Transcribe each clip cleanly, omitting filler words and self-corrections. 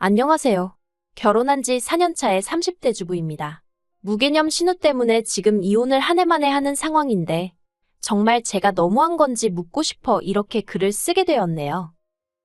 안녕하세요. 결혼한 지 4년 차의 30대 주부입니다. 무개념 신우 때문에 지금 이혼을 한 해 만에 하는 상황인데 정말 제가 너무한 건지 묻고 싶어 이렇게 글을 쓰게 되었네요.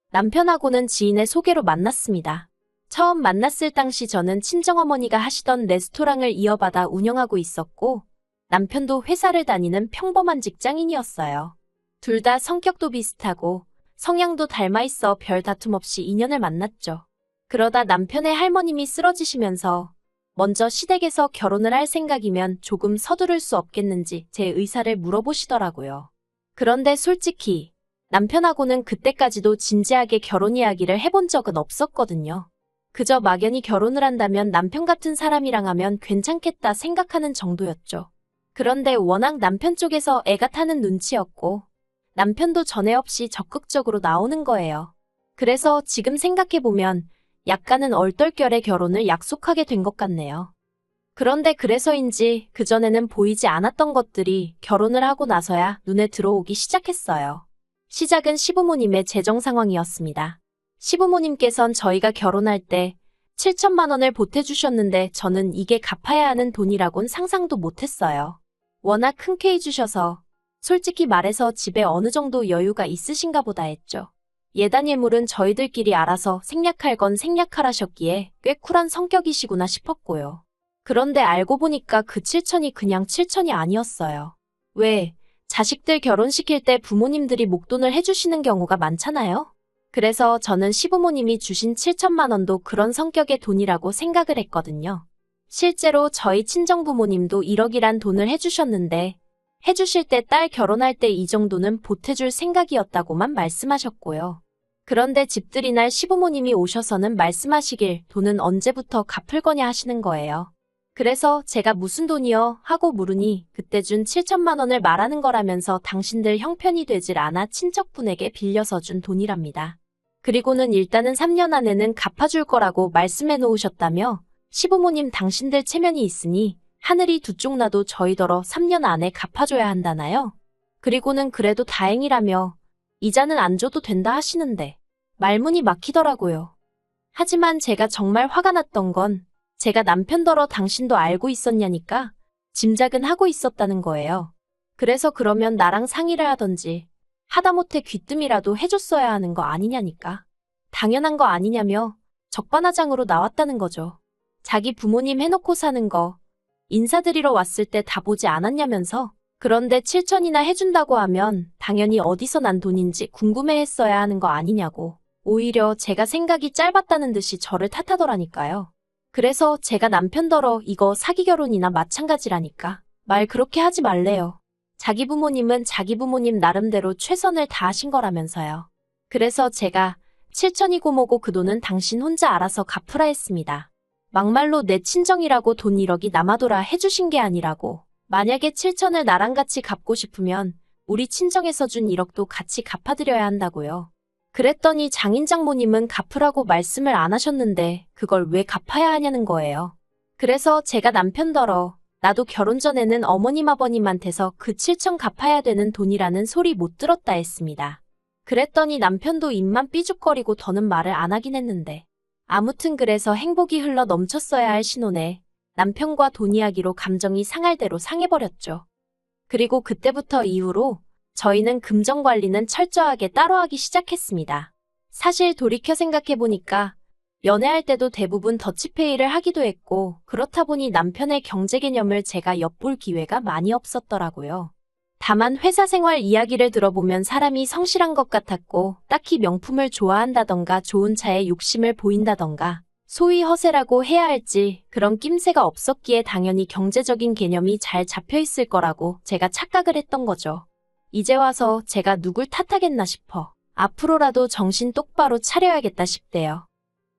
남편하고는 지인의 소개로 만났습니다. 처음 만났을 당시 저는 친정어머니가 하시던 레스토랑을 이어받아 운영하고 있었고 남편도 회사를 다니는 평범한 직장인이었어요. 둘 다 성격도 비슷하고 성향도 닮아 있어 별 다툼 없이 인연을 만났죠. 그러다 남편의 할머님이 쓰러지시면서 먼저 시댁에서 결혼을 할 생각이면 조금 서두를 수 없겠는지 제 의사를 물어보시더라고요. 그런데 솔직히 남편하고는 그때까지도 진지하게 결혼 이야기를 해본 적은 없었거든요. 그저 막연히 결혼을 한다면 남편 같은 사람이랑 하면 괜찮겠다 생각하는 정도였죠. 그런데 워낙 남편 쪽에서 애가 타는 눈치였고 남편도 전에 없이 적극적으로 나오는 거예요. 그래서 지금 생각해보면 약간은 얼떨결에 결혼을 약속하게 된 것 같네요. 그런데 그래서인지 그전에는 보이지 않았던 것들이 결혼을 하고 나서야 눈에 들어오기 시작했어요. 시작은 시부모님의 재정 상황이었습니다. 시부모님께선 저희가 결혼할 때 7천만 원을 보태주셨는데 저는 이게 갚아야 하는 돈이라곤 상상도 못했어요. 워낙 흔쾌히 주셔서 솔직히 말해서 집에 어느 정도 여유가 있으신가 보다 했죠. 예단 예물은 저희들끼리 알아서 생략할 건 생략하라셨기에 꽤 쿨한 성격이시구나 싶었고요. 그런데 알고 보니까 그 7천이 그냥 7천이 아니었어요. 왜? 자식들 결혼시킬 때 부모님들이 목돈을 해주시는 경우가 많잖아요? 그래서 저는 시부모님이 주신 7천만 원도 그런 성격의 돈이라고 생각을 했거든요. 실제로 저희 친정부모님도 1억이란 돈을 해주셨는데 해주실 때 딸 결혼할 때 이 정도는 보태줄 생각이었다고만 말씀하셨고요. 그런데 집들이 날 시부모님이 오셔서는 말씀하시길 돈은 언제부터 갚을 거냐 하시는 거예요. 그래서 제가 무슨 돈이요? 하고 물으니 그때 준 7천만 원을 말하는 거라면서 당신들 형편이 되질 않아 친척분에게 빌려서 준 돈이랍니다. 그리고는 일단은 3년 안에는 갚아줄 거라고 말씀해 놓으셨다며 시부모님 당신들 체면이 있으니 하늘이 두 쪽 나도 저희더러 3년 안에 갚아줘야 한다나요? 그리고는 그래도 다행이라며 이자는 안 줘도 된다 하시는데 말문이 막히더라고요. 하지만 제가 정말 화가 났던 건 제가 남편더러 당신도 알고 있었냐니까 짐작은 하고 있었다는 거예요. 그래서 그러면 나랑 상의를 하던지 하다못해 귀뜸이라도 해줬어야 하는 거 아니냐니까. 당연한 거 아니냐며 적반하장으로 나왔다는 거죠. 자기 부모님 해놓고 사는 거 인사드리러 왔을 때 다 보지 않았냐면서. 그런데 7천이나 해준다고 하면 당연히 어디서 난 돈인지 궁금해했어야 하는 거 아니냐고. 오히려 제가 생각이 짧았다는 듯이 저를 탓하더라니까요. 그래서 제가 남편더러 이거 사기 결혼이나 마찬가지라니까. 말 그렇게 하지 말래요. 자기 부모님은 자기 부모님 나름대로 최선을 다하신 거라면서요. 그래서 제가 7천이고 뭐고 그 돈은 당신 혼자 알아서 갚으라 했습니다. 막말로 내 친정이라고 돈 1억이 남아돌아 해주신 게 아니라고. 만약에 7천을 나랑 같이 갚고 싶으면 우리 친정에서 준 1억도 같이 갚아드려야 한다고요. 그랬더니 장인장모님은 갚으라고 말씀을 안 하셨는데 그걸 왜 갚아야 하냐는 거예요. 그래서 제가 남편더러 나도 결혼 전에는 어머님 아버님한테서 그 7천 갚아야 되는 돈이라는 소리 못 들었다 했습니다. 그랬더니 남편도 입만 삐죽거리고 더는 말을 안 하긴 했는데 아무튼 그래서 행복이 흘러 넘쳤어야 할 신혼에 남편과 돈 이야기로 감정이 상할 대로 상해버렸죠. 그리고 그때부터 이후로 저희는 금전 관리는 철저하게 따로 하기 시작했습니다. 사실 돌이켜 생각해보니까 연애할 때도 대부분 더치페이를 하기도 했고 그렇다 보니 남편의 경제 개념을 제가 엿볼 기회가 많이 없었더라고요. 다만 회사 생활 이야기를 들어보면 사람이 성실한 것 같았고 딱히 명품을 좋아한다던가 좋은 차에 욕심을 보인다던가 소위 허세라고 해야 할지 그런 낌새가 없었기에 당연히 경제적인 개념이 잘 잡혀있을 거라고 제가 착각을 했던 거죠. 이제 와서 제가 누굴 탓하겠나 싶어 앞으로라도 정신 똑바로 차려야겠다 싶대요.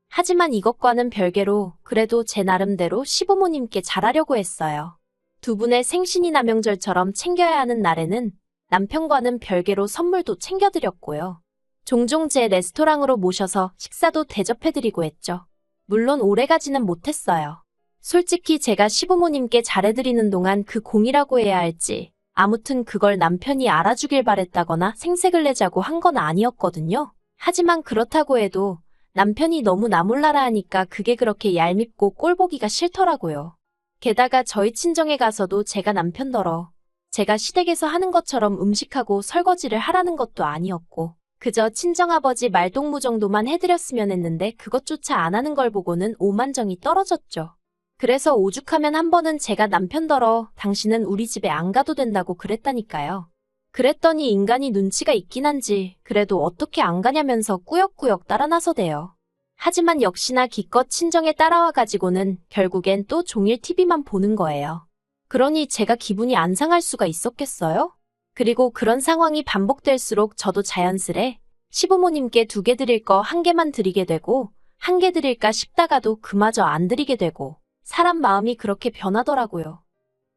하지만 이것과는 별개로 그래도 제 나름대로 시부모님께 잘하려고 했어요. 두 분의 생신이나 명절처럼 챙겨야 하는 날에는 남편과는 별개로 선물도 챙겨드렸고요. 종종 제 레스토랑으로 모셔서 식사도 대접해드리고 했죠. 물론 오래가지는 못했어요. 솔직히 제가 시부모님께 잘해드리는 동안 그 공이라고 해야 할지 아무튼 그걸 남편이 알아주길 바랬다거나 생색을 내자고 한 건 아니었거든요. 하지만 그렇다고 해도 남편이 너무 나 몰라라 하니까 그게 그렇게 얄밉고 꼴보기가 싫더라고요. 게다가 저희 친정에 가서도 제가 남편더러 제가 시댁에서 하는 것처럼 음식하고 설거지를 하라는 것도 아니었고 그저 친정아버지 말동무 정도만 해드렸으면 했는데 그것조차 안 하는 걸 보고는 오만정이 떨어졌죠. 그래서 오죽하면 한 번은 제가 남편더러 당신은 우리 집에 안 가도 된다고 그랬다니까요. 그랬더니 인간이 눈치가 있긴 한지 그래도 어떻게 안 가냐면서 꾸역꾸역 따라 나서대요. 하지만 역시나 기껏 친정에 따라와 가지고는 결국엔 또 종일 TV만 보는 거예요. 그러니 제가 기분이 안 상할 수가 있었겠어요? 그리고 그런 상황이 반복될수록 저도 자연스레 시부모님께 2개 드릴 거 1개만 드리게 되고 1개 드릴까 싶다가도 그마저 안 드리게 되고 사람 마음이 그렇게 변하더라고요.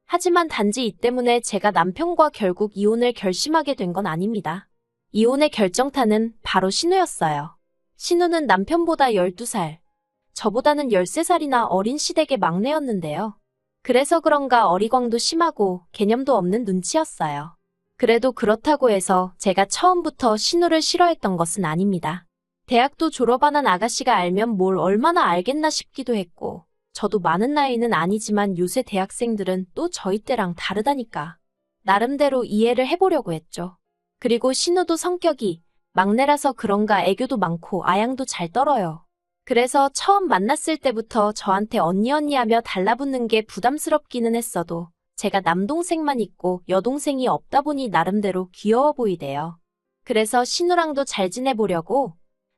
하지만 단지 이 때문에 제가 남편과 결국 이혼을 결심하게 된 건 아닙니다. 이혼의 결정타는 바로 신우였어요. 신우는 남편보다 12살, 저보다는 13살이나 어린 시댁의 막내였는데요. 그래서 그런가 어리광도 심하고 개념도 없는 눈치였어요. 그래도 그렇다고 해서 제가 처음부터 신우를 싫어했던 것은 아닙니다. 대학도 졸업 안 한 아가씨가 알면 뭘 얼마나 알겠나 싶기도 했고 저도 많은 나이는 아니지만 요새 대학생들은 또 저희 때랑 다르다니까. 나름대로 이해를 해보려고 했죠. 그리고 신우도 성격이 막내라서 그런가 애교도 많고 아양도 잘 떨어요. 그래서 처음 만났을 때부터 저한테 언니 하며 달라붙는 게 부담스럽기는 했어도 제가 남동생만 있고 여동생이 없다 보니 나름대로 귀여워 보이대요. 그래서 신우랑도 잘 지내보려고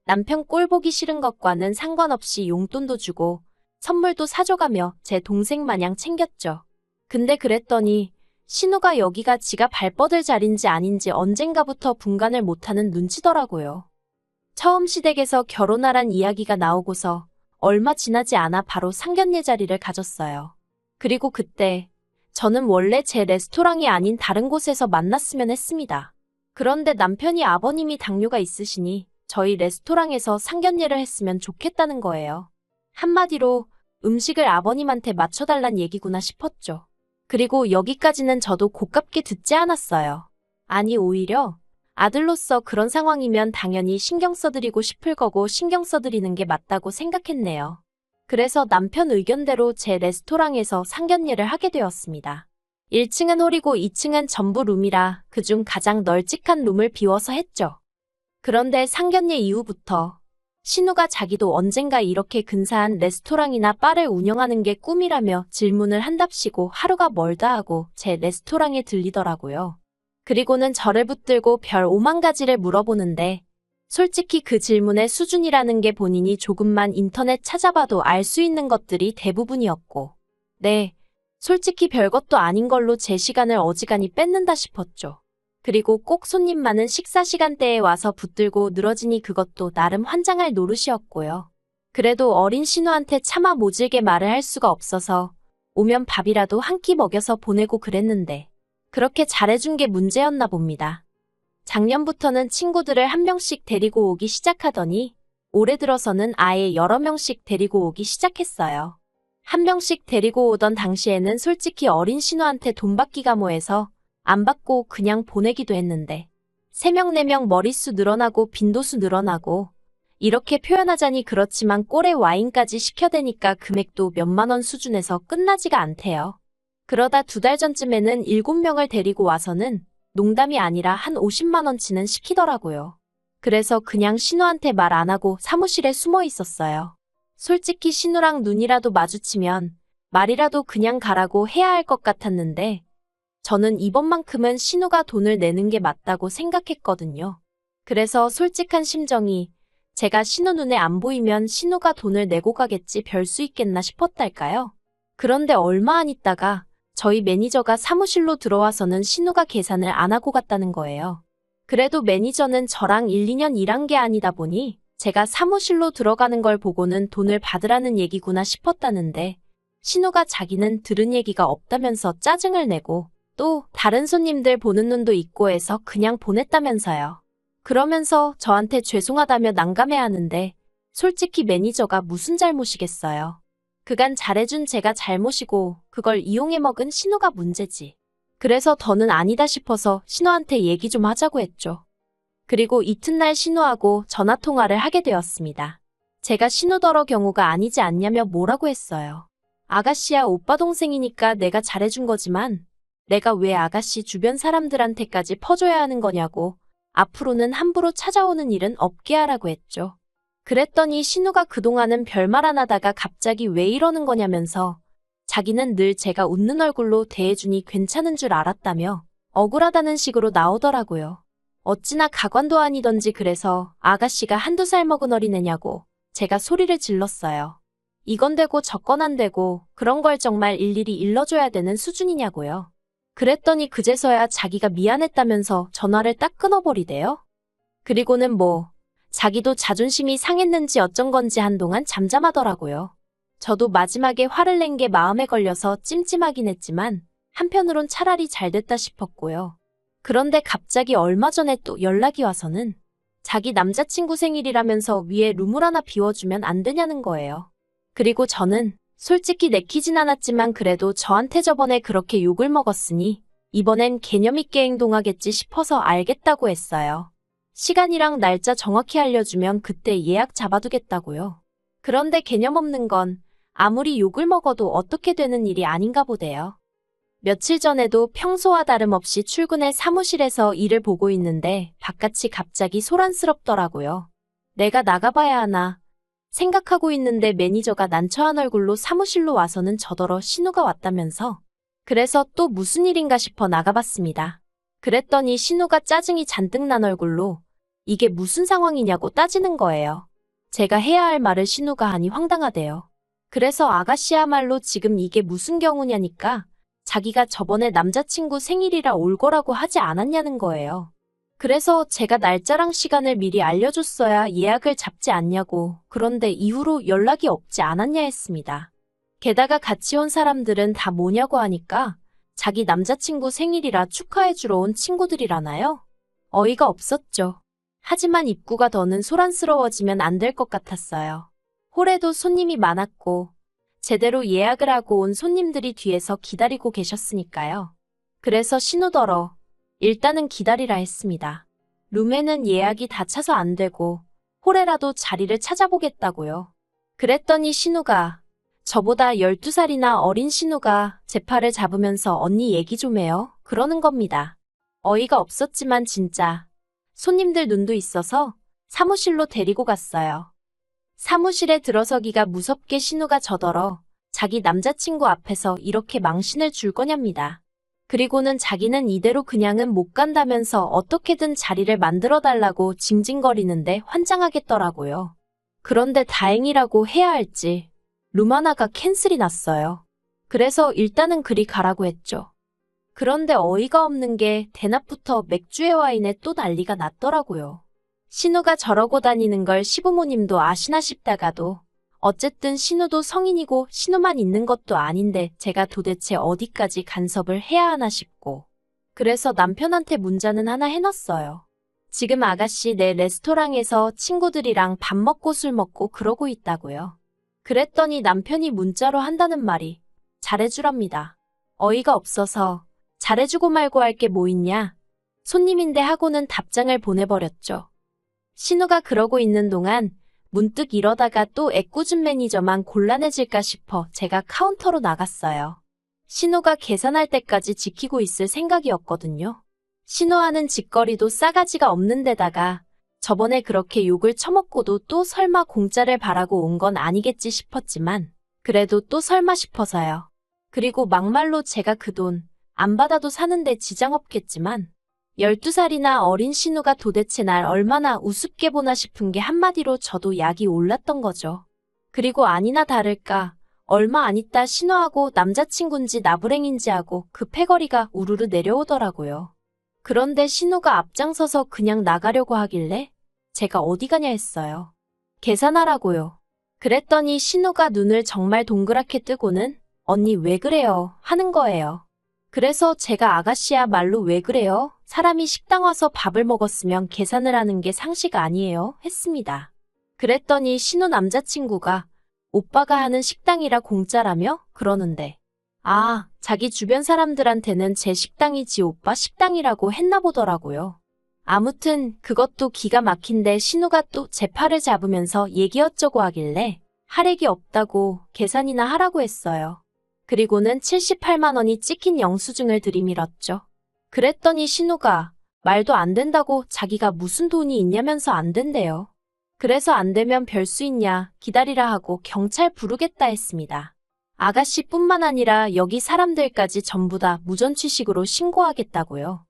남편 꼴 보기 싫은 것과는 상관없이 용돈도 주고 선물도 사줘가며 제 동생 마냥 챙겼죠. 근데 그랬더니 신우가 여기가 지가 발 뻗을 자리인지 아닌지 언젠가부터 분간을 못하는 눈치더라고요. 처음 시댁에서 결혼하란 이야기가 나오고서 얼마 지나지 않아 바로 상견례 자리를 가졌어요. 그리고 그때 저는 원래 제 레스토랑이 아닌 다른 곳에서 만났으면 했습니다. 그런데 남편이 아버님이 당뇨가 있으시니 저희 레스토랑에서 상견례를 했으면 좋겠다는 거예요. 한마디로 음식을 아버님한테 맞춰달란 얘기구나 싶었죠. 그리고 여기까지는 저도 고깝게 듣지 않았어요. 아니 오히려 아들로서 그런 상황이면 당연히 신경 써드리고 싶을 거고 신경 써드리는 게 맞다고 생각했네요. 그래서 남편 의견대로 제 레스토랑에서 상견례를 하게 되었습니다. 1층은 홀이고 2층은 전부 룸이라 그중 가장 널찍한 룸을 비워서 했죠. 그런데 상견례 이후부터 신우가 자기도 언젠가 이렇게 근사한 레스토랑이나 바를 운영하는 게 꿈이라며 질문을 한답시고 하루가 멀다 하고 제 레스토랑에 들리더라고요. 그리고는 저를 붙들고 별 5만 가지를 물어보는데 솔직히 그 질문의 수준이라는 게 본인이 조금만 인터넷 찾아봐도 알 수 있는 것들이 대부분이었고 네, 솔직히 별것도 아닌 걸로 제 시간을 어지간히 뺏는다 싶었죠. 그리고 꼭 손님 많은 식사 시간대에 와서 붙들고 늘어지니 그것도 나름 환장할 노릇이었고요. 그래도 어린 신우한테 차마 모질게 말을 할 수가 없어서 오면 밥이라도 한 끼 먹여서 보내고 그랬는데 그렇게 잘해준 게 문제였나 봅니다. 작년부터는 친구들을 한 명씩 데리고 오기 시작하더니 올해 들어서는 아예 여러 명씩 데리고 오기 시작했어요. 한 명씩 데리고 오던 당시에는 솔직히 어린 신우한테 돈 받기가 뭐해서 안 받고 그냥 보내기도 했는데 3명 4명 머릿수 늘어나고 빈도수 늘어나고 이렇게 표현하자니 그렇지만 꼴에 와인까지 시켜대니까 금액도 몇만 원 수준에서 끝나지가 않대요. 그러다 2달 전쯤에는 7명을 데리고 와서는 농담이 아니라 한 50만 원치는 시키더라고요. 그래서 그냥 신우한테 말 안 하고 사무실에 숨어 있었어요. 솔직히 신우랑 눈이라도 마주치면 말이라도 그냥 가라고 해야 할 것 같았는데 저는 이번만큼은 신우가 돈을 내는 게 맞다고 생각했거든요. 그래서 솔직한 심정이 제가 신우 눈에 안 보이면 신우가 돈을 내고 가겠지 별 수 있겠나 싶었달까요? 그런데 얼마 안 있다가 저희 매니저가 사무실로 들어와서는 신우가 계산을 안 하고 갔다는 거예요. 그래도 매니저는 저랑 1, 2년 일한 게 아니다 보니 제가 사무실로 들어가는 걸 보고는 돈을 받으라는 얘기구나 싶었다는데 신우가 자기는 들은 얘기가 없다면서 짜증을 내고 또 다른 손님들 보는 눈도 있고 해서 그냥 보냈다면서요. 그러면서 저한테 죄송하다며 난감해하는데 솔직히 매니저가 무슨 잘못이겠어요. 그간 잘해준 제가 잘못이고 그걸 이용해 먹은 신우가 문제지. 그래서 더는 아니다 싶어서 신우한테 얘기 좀 하자고 했죠. 그리고 이튿날 신우하고 전화통화를 하게 되었습니다. 제가 신우더러 경우가 아니지 않냐며 뭐라고 했어요. 아가씨야 오빠 동생이니까 내가 잘해준 거지만 내가 왜 아가씨 주변 사람들한테까지 퍼줘야 하는 거냐고 앞으로는 함부로 찾아오는 일은 없게 하라고 했죠. 그랬더니 신우가 그동안은 별말 안 하다가 갑자기 왜 이러는 거냐면서 자기는 늘 제가 웃는 얼굴로 대해주니 괜찮은 줄 알았다며 억울하다는 식으로 나오더라고요. 어찌나 가관도 아니던지 그래서 아가씨가 한두 살 먹은 어린애냐고 제가 소리를 질렀어요. 이건 되고 저건 안 되고 그런 걸 정말 일일이 일러줘야 되는 수준이냐고요. 그랬더니 그제서야 자기가 미안했다면서 전화를 딱 끊어버리대요. 그리고는 뭐 자기도 자존심이 상했는지 어쩐 건지 한동안 잠잠하더라고요. 저도 마지막에 화를 낸 게 마음에 걸려서 찜찜하긴 했지만 한편으론 차라리 잘 됐다 싶었고요. 그런데 갑자기 얼마 전에 또 연락이 와서는 자기 남자친구 생일이라면서 위에 룸을 하나 비워주면 안 되냐는 거예요. 그리고 저는 솔직히 내키진 않았지만 그래도 저한테 저번에 그렇게 욕을 먹었으니 이번엔 개념 있게 행동하겠지 싶어서 알겠다고 했어요. 시간이랑 날짜 정확히 알려주면 그때 예약 잡아두겠다고요. 그런데 개념 없는 건 아무리 욕을 먹어도 어떻게 되는 일이 아닌가 보대요. 며칠 전에도 평소와 다름없이 출근해 사무실에서 일을 보고 있는데 바깥이 갑자기 소란스럽더라고요. 내가 나가봐야 하나 생각하고 있는데 매니저가 난처한 얼굴로 사무실로 와서는 저더러 신우가 왔다면서 그래서 또 무슨 일인가 싶어 나가봤습니다. 그랬더니 신우가 짜증이 잔뜩 난 얼굴로 이게 무슨 상황이냐고 따지는 거예요. 제가 해야 할 말을 신우가 하니 황당하대요. 그래서 아가씨야말로 지금 이게 무슨 경우냐니까 자기가 저번에 남자친구 생일이라 올 거라고 하지 않았냐는 거예요. 그래서 제가 날짜랑 시간을 미리 알려줬어야 예약을 잡지 않냐고 그런데 이후로 연락이 없지 않았냐 했습니다. 게다가 같이 온 사람들은 다 뭐냐고 하니까 자기 남자친구 생일이라 축하해주러 온 친구들이라나요? 어이가 없었죠. 하지만 입구가 더는 소란스러워지면 안 될 것 같았어요. 홀에도 손님이 많았고 제대로 예약을 하고 온 손님들이 뒤에서 기다리고 계셨으니까요. 그래서 신우더러 일단은 기다리라 했습니다. 룸에는 예약이 다 차서 안 되고 홀에라도 자리를 찾아보겠다고요. 그랬더니 신우가 저보다 12살이나 어린 신우가 제 팔을 잡으면서 언니 얘기 좀 해요. 그러는 겁니다. 어이가 없었지만 진짜 손님들 눈도 있어서 사무실로 데리고 갔어요. 사무실에 들어서기가 무섭게 신우가 저더러 자기 남자친구 앞에서 이렇게 망신을 줄 거냐입니다. 그리고는 자기는 이대로 그냥은 못 간다면서 어떻게든 자리를 만들어 달라고 징징거리는데 환장하겠더라고요. 그런데 다행이라고 해야 할지 룸 하나가 캔슬이 났어요. 그래서 일단은 그리 가라고 했죠. 그런데 어이가 없는 게 대낮부터 맥주에 와인에 또 난리가 났더라고요. 신우가 저러고 다니는 걸 시부모님도 아시나 싶다가도 어쨌든 신우도 성인이고 신우만 있는 것도 아닌데 제가 도대체 어디까지 간섭을 해야 하나 싶고 그래서 남편한테 문자는 하나 해놨어요. 지금 아가씨 내 레스토랑에서 친구들이랑 밥 먹고 술 먹고 그러고 있다고요. 그랬더니 남편이 문자로 한다는 말이 잘해주랍니다. 어이가 없어서 잘해주고 말고 할 게 뭐 있냐? 손님인데 하고는 답장을 보내버렸죠. 신우가 그러고 있는 동안 문득 이러다가 또 애꿎은 매니저만 곤란해질까 싶어 제가 카운터로 나갔어요. 신우가 계산할 때까지 지키고 있을 생각이었거든요. 신우하는 짓거리도 싸가지가 없는 데다가 저번에 그렇게 욕을 처먹고도 또 설마 공짜를 바라고 온 건 아니겠지 싶었지만 그래도 또 설마 싶어서요. 그리고 막말로 제가 그 돈 안 받아도 사는데 지장 없겠지만 12살이나 어린 신우가 도대체 날 얼마나 우습게 보나 싶은 게 한마디로 저도 약이 올랐던 거죠. 그리고 아니나 다를까 얼마 안 있다 신우하고 남자친구인지 나부랭인지 하고 그 패거리가 우르르 내려오더라고요. 그런데 신우가 앞장서서 그냥 나가려고 하길래 제가 어디 가냐 했어요. 계산하라고요. 그랬더니 신우가 눈을 정말 동그랗게 뜨고는 언니 왜 그래요 하는 거예요. 그래서 제가 아가씨야말로 왜 그래요? 사람이 식당 와서 밥을 먹었으면 계산을 하는 게 상식 아니에요? 했습니다. 그랬더니 신우 남자친구가 오빠가 하는 식당이라 공짜라며? 그러는데 자기 주변 사람들한테는 제 식당이지 오빠 식당이라고 했나 보더라고요. 아무튼 그것도 기가 막힌데 신우가 또 제 팔을 잡으면서 얘기 어쩌고 하길래 할액이 없다고 계산이나 하라고 했어요. 그리고는 78만 원이 찍힌 영수증을 들이밀었죠. 그랬더니 신우가 말도 안 된다고 자기가 무슨 돈이 있냐면서 안 된대요. 그래서 안 되면 별 수 있냐 기다리라 하고 경찰 부르겠다 했습니다. 아가씨뿐만 아니라 여기 사람들까지 전부 다 무전취식으로 신고하겠다고요.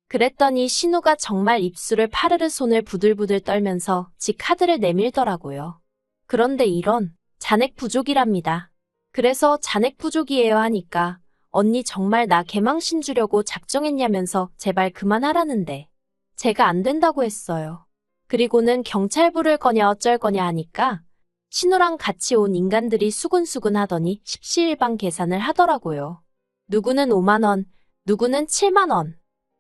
그랬더니 신우가 정말 입술을 파르르 손을 부들부들 떨면서 지 카드를 내밀더라고요. 그런데 이런 잔액 부족이랍니다. 그래서 잔액 부족이에요 하니까 언니 정말 나 개망신 주려고 작정했냐면서 제발 그만하라는데 제가 안 된다고 했어요. 그리고는 경찰 부를 거냐 어쩔 거냐 하니까 신우랑 같이 온 인간들이 수근수근 하더니 십시일반 계산을 하더라고요. 누구는 5만 원, 누구는 7만 원.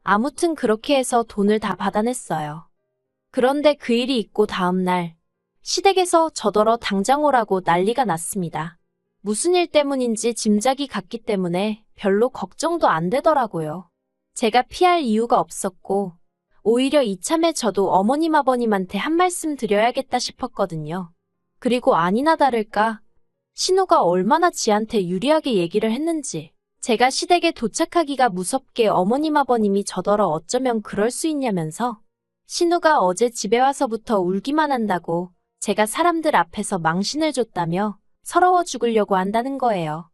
아무튼 그렇게 해서 돈을 다 받아냈어요. 그런데 그 일이 있고 다음날 시댁에서 저더러 당장 오라고 난리가 났습니다. 무슨 일 때문인지 짐작이 갔기 때문에 별로 걱정도 안 되더라고요. 제가 피할 이유가 없었고 오히려 이참에 저도 어머님 아버님한테 한 말씀 드려야겠다 싶었거든요. 그리고 아니나 다를까 신우가 얼마나 지한테 유리하게 얘기를 했는지 제가 시댁에 도착하기가 무섭게 어머님 아버님이 저더러 어쩌면 그럴 수 있냐면서 신우가 어제 집에 와서부터 울기만 한다고 제가 사람들 앞에서 망신을 줬다며 서러워 죽으려고 한다는 거예요.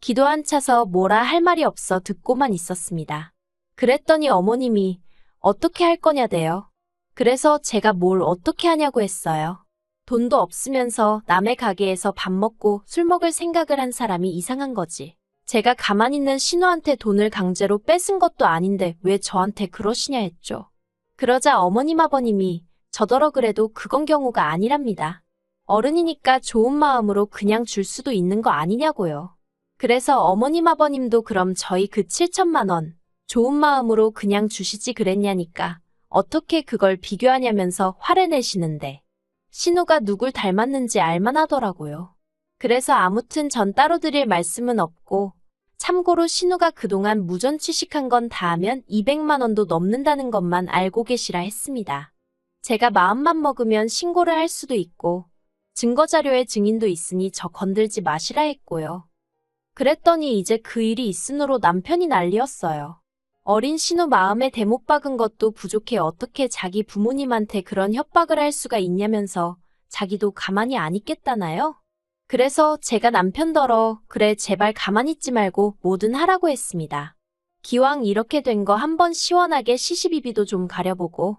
기도 안 차서 뭐라 할 말이 없어 듣고만 있었습니다. 그랬더니 어머님이 어떻게 할 거냐대요. 그래서 제가 뭘 어떻게 하냐고 했어요. 돈도 없으면서 남의 가게에서 밥 먹고 술 먹을 생각을 한 사람이 이상한 거지. 제가 가만히 있는 신우한테 돈을 강제로 뺏은 것도 아닌데 왜 저한테 그러시냐 했죠. 그러자 어머님 아버님이 저더러 그래도 그건 경우가 아니랍니다. 어른이니까 좋은 마음으로 그냥 줄 수도 있는 거 아니냐고요. 그래서 어머님 아버님도 그럼 저희 그 7천만 원 좋은 마음으로 그냥 주시지 그랬냐니까 어떻게 그걸 비교하냐면서 화를 내시는데 신우가 누굴 닮았는지 알만하더라고요. 그래서 아무튼 전 따로 드릴 말씀은 없고 참고로 신우가 그동안 무전 취식한 건 다 하면 200만 원도 넘는다는 것만 알고 계시라 했습니다. 제가 마음만 먹으면 신고를 할 수도 있고 증거자료에 증인도 있으니 저 건들지 마시라 했고요. 그랬더니 이제 그 일이 있으므로 남편이 난리였어요. 어린 신우 마음에 대못 박은 것도 부족해 어떻게 자기 부모님한테 그런 협박을 할 수가 있냐면서 자기도 가만히 안 있겠다나요? 그래서 제가 남편더러 그래 제발 가만히 있지 말고 뭐든 하라고 했습니다. 기왕 이렇게 된 거 한번 시원하게 시시비비도 좀 가려보고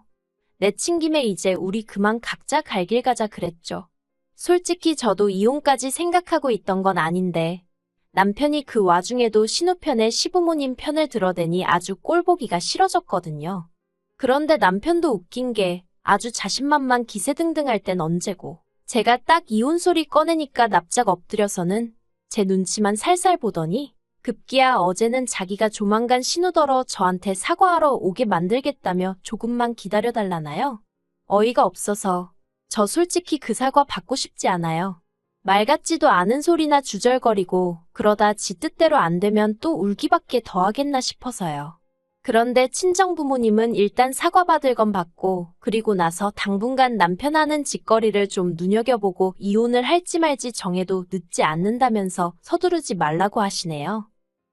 내친 김에 이제 우리 그만 각자 갈 길 가자 그랬죠. 솔직히 저도 이혼까지 생각하고 있던 건 아닌데 남편이 그 와중에도 신우 편에 시부모님 편을 들어대니 아주 꼴보기가 싫어졌거든요. 그런데 남편도 웃긴 게 아주 자신만만 기세등등할 땐 언제고 제가 딱 이혼 소리 꺼내니까 납작 엎드려서는 제 눈치만 살살 보더니 급기야 어제는 자기가 조만간 신우더러 저한테 사과하러 오게 만들겠다며 조금만 기다려달라나요? 어이가 없어서 저 솔직히 그 사과 받고 싶지 않아요. 말 같지도 않은 소리나 주절거리고 그러다 지 뜻대로 안 되면 또 울기밖에 더 하겠나 싶어서요. 그런데 친정부모님은 일단 사과받을 건 받고 그리고 나서 당분간 남편 하는 짓거리를 좀 눈여겨보고 이혼을 할지 말지 정해도 늦지 않는다면서 서두르지 말라고 하시네요.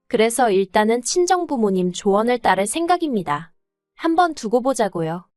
그래서 일단은 친정부모님 조언을 따를 생각입니다. 한번 두고 보자고요.